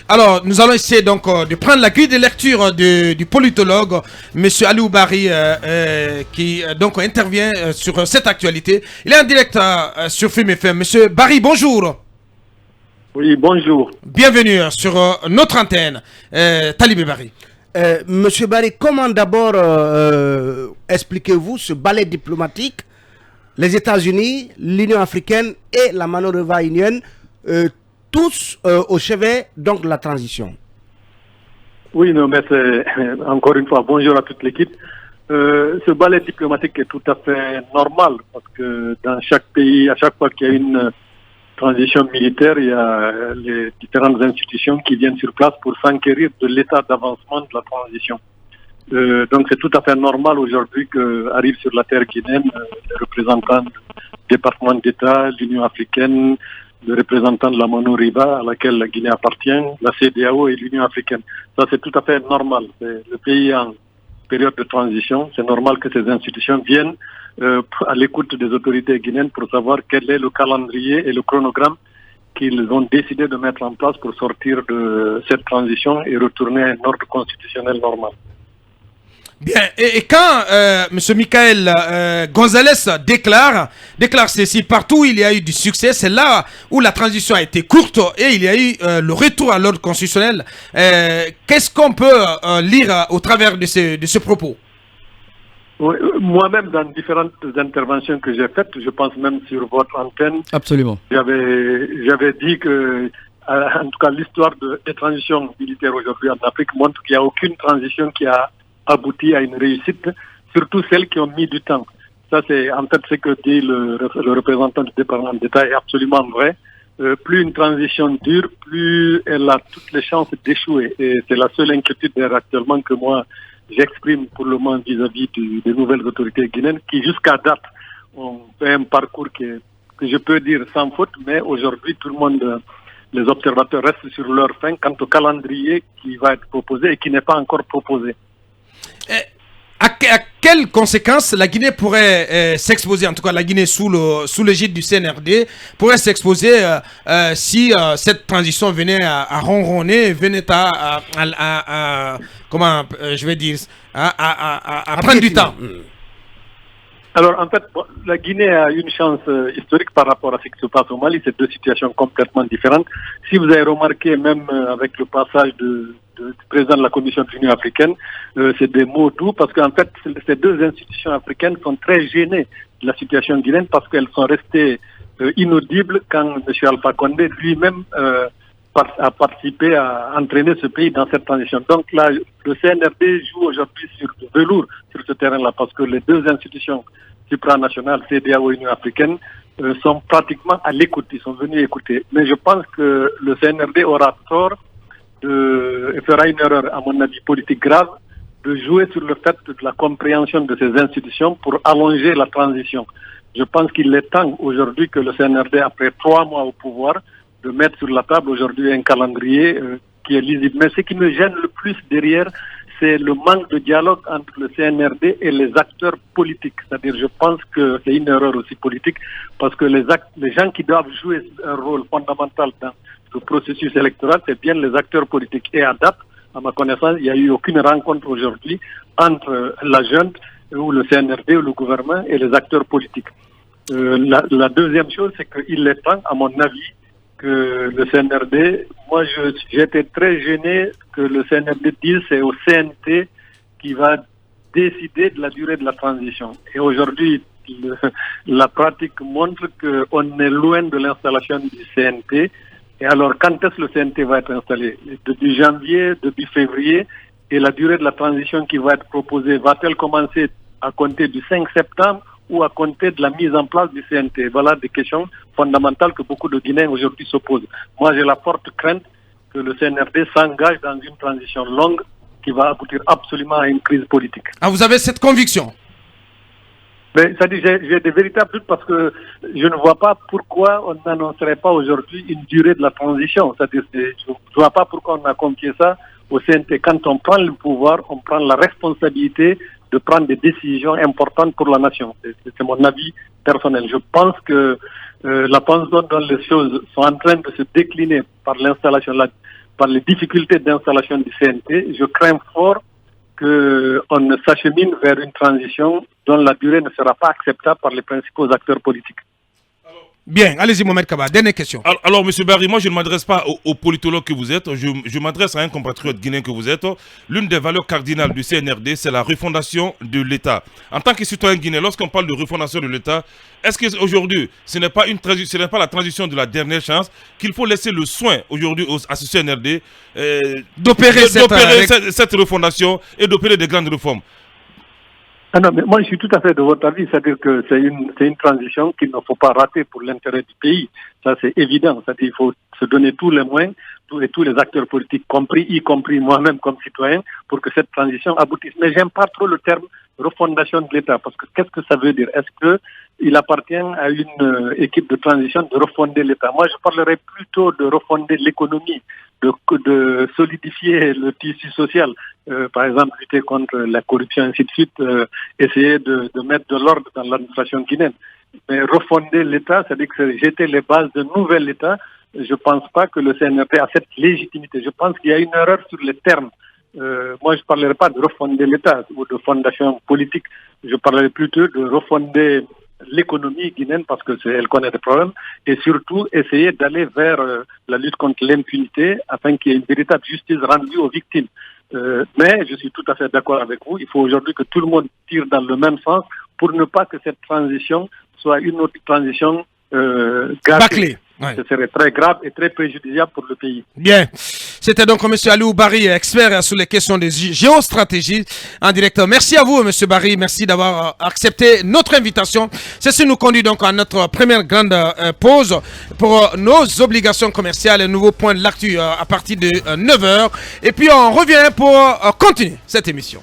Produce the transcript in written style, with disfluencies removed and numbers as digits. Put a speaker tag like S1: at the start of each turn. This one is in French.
S1: Alors, nous allons essayer donc de prendre la grille de lecture du politologue, Monsieur Aliou Bari, qui donc intervient sur cette actualité. Il est en direct sur Film FM. Monsieur Bari, bonjour.
S2: Oui, bonjour.
S1: Bienvenue sur notre antenne. Talibé Bari.
S3: Monsieur Bari, comment d'abord expliquez-vous ce ballet diplomatique, les États-Unis, l'Union africaine et la Maneuva unienne, tous au chevet donc de la transition?
S2: Oui, non, mais c'est encore une fois, bonjour à toute l'équipe. Ce ballet diplomatique est tout à fait normal parce que dans chaque pays, à chaque fois qu'il y a une transition militaire, il y a les différentes institutions qui viennent sur place pour s'enquérir de l'état d'avancement de la transition. Donc c'est tout à fait normal aujourd'hui qu'arrivent sur la terre guinéenne les représentants du département d'État, l'Union africaine, le représentant de la Monoriba à laquelle la Guinée appartient, la CEDEAO et l'Union africaine. Ça c'est tout à fait normal. C'est le pays en période de transition. C'est normal que ces institutions viennent à l'écoute des autorités guinéennes pour savoir quel est le calendrier et le chronogramme qu'ils ont décidé de mettre en place pour sortir de cette transition et retourner à un ordre constitutionnel normal.
S1: Bien, et quand M. Michael Gonzalez déclare ceci, partout où il y a eu du succès, c'est là où la transition a été courte et il y a eu le retour à l'ordre constitutionnel. Qu'est-ce qu'on peut lire au travers de ce propos?
S2: Oui, moi-même, dans différentes interventions que j'ai faites, je pense même sur votre antenne,
S4: absolument,
S2: j'avais dit que, en tout cas, l'histoire des transitions militaires aujourd'hui en Afrique montre qu'il n'y a aucune transition qui a abouti à une réussite, surtout celles qui ont mis du temps. Ça, c'est en fait ce que dit le représentant du département d'État est absolument vrai. Plus une transition dure, plus elle a toutes les chances d'échouer. Et c'est la seule inquiétude actuellement que moi j'exprime pour le moment vis-à-vis des nouvelles autorités guinéennes qui jusqu'à date ont fait un parcours que je peux dire sans faute, mais aujourd'hui tout le monde, les observateurs restent sur leur faim quant au calendrier qui va être proposé et qui n'est pas encore proposé.
S1: À quelles conséquences la Guinée pourrait s'exposer, en tout cas la Guinée sous l'égide du CNRD, pourrait s'exposer si cette transition venait à ronronner, venait comment je vais dire, à prendre du temps?
S2: Alors en fait, la Guinée a une chance historique par rapport à ce qui se passe au Mali, c'est deux situations complètement différentes. Si vous avez remarqué, même avec le passage du président de la Commission de l'Union africaine, c'est des mots doux parce qu'en fait, ces deux institutions africaines sont très gênées de la situation guinéenne parce qu'elles sont restées inaudibles quand M. Alpha Condé lui-même a participé à entraîner ce pays dans cette transition. Donc là, le CNRD joue aujourd'hui sur le velours sur ce terrain-là parce que les deux institutions supranationales, CEDEAO et Union africaine, sont pratiquement à l'écoute, ils sont venus écouter. Mais je pense que le CNRD aura tort et fera une erreur, à mon avis, politique grave, de jouer sur le fait de la compréhension de ces institutions pour allonger la transition. Je pense qu'il est temps aujourd'hui que le CNRD, après 3 mois au pouvoir, de mettre sur la table aujourd'hui un calendrier qui est lisible. Mais ce qui me gêne le plus derrière, c'est le manque de dialogue entre le CNRD et les acteurs politiques. C'est-à-dire, je pense que c'est une erreur aussi politique, parce que les gens qui doivent jouer un rôle fondamental dans le processus électoral, c'est bien les acteurs politiques. Et à date, à ma connaissance, il n'y a eu aucune rencontre aujourd'hui entre la junte ou le CNRD ou le gouvernement et les acteurs politiques. La deuxième chose, c'est qu'il est temps, à mon avis, que le CNRD, moi j'étais très gêné que le CNRD dise c'est au CNT qui va décider de la durée de la transition. Et aujourd'hui, la pratique montre qu'on est loin de l'installation du CNT. Et alors, quand est-ce que le CNT va être installé? Depuis janvier, depuis février, et la durée de la transition qui va être proposée, va-t-elle commencer à compter du 5 septembre ou à compter de la mise en place du CNT? Voilà des questions fondamentales que beaucoup de Guinéens aujourd'hui se posent. Moi, j'ai la forte crainte que le CNRD s'engage dans une transition longue qui va aboutir absolument à une crise politique.
S1: Ah, vous avez cette conviction?
S2: Mais ça dit, j'ai des véritables doutes parce que je ne vois pas pourquoi on n'annoncerait pas aujourd'hui une durée de la transition. C'est-à-dire, je ne vois pas pourquoi on a confié ça au CNT. Quand on prend le pouvoir, on prend la responsabilité de prendre des décisions importantes pour la nation. C'est mon avis personnel. Je pense que la façon dont les choses sont en train de se décliner par l'installation, par les difficultés d'installation du CNT, je crains fort qu'on ne s'achemine vers une transition dont la durée ne sera pas acceptable par les principaux acteurs politiques.
S1: Bien, allez-y Mohamed Kaba, dernière question.
S4: Alors, M. Barry, moi je ne m'adresse pas au politologue que vous êtes, je m'adresse à un compatriote guinéen que vous êtes. L'une des valeurs cardinales du CNRD, c'est la refondation de l'État. En tant que citoyen guinéen, lorsqu'on parle de refondation de l'État, est-ce qu'aujourd'hui, ce n'est pas la transition de la dernière chance, qu'il faut laisser le soin aujourd'hui à ce CNRD d'opérer cette refondation et d'opérer des grandes réformes?
S2: Ah non, mais moi je suis tout à fait de votre avis, c'est-à-dire que c'est une transition qu'il ne faut pas rater pour l'intérêt du pays. Ça c'est évident, c'est-à-dire qu'il faut se donner tous les moyens, tous les acteurs politiques compris, y compris moi-même comme citoyen, pour que cette transition aboutisse. Mais j'aime pas trop le terme refondation de l'État, parce que qu'est-ce que ça veut dire? Est-ce qu'il appartient à une équipe de transition de refonder l'État? Moi je parlerais plutôt de refonder l'économie, de solidifier le tissu social, par exemple lutter contre la corruption, ainsi de suite, essayer de mettre de l'ordre dans l'administration guinéenne. Mais refonder l'État, c'est-à-dire que jeter les bases d'un nouvel État, je ne pense pas que le CNRD a cette légitimité. Je pense qu'il y a une erreur sur les termes. Moi, je ne parlerai pas de refonder l'État ou de fondation politique. Je parlerai plutôt de refonder l'économie guinéenne parce qu'elle connaît des problèmes et surtout essayer d'aller vers la lutte contre l'impunité afin qu'il y ait une véritable justice rendue aux victimes. Mais je suis tout à fait d'accord avec vous. Il faut aujourd'hui que tout le monde tire dans le même sens pour ne pas que cette transition soit une autre transition
S1: bâclée.
S2: Ouais. Ce serait très grave et très préjudiciable pour le pays.
S1: Bien. C'était donc M. Aliou Barry, expert sur les questions de géostratégie en direct. Merci à vous, M. Barry. Merci d'avoir accepté notre invitation. Ceci nous conduit donc à notre première grande pause pour nos obligations commerciales, un nouveau point de l'actu à partir de 9h. Et puis on revient pour continuer cette émission.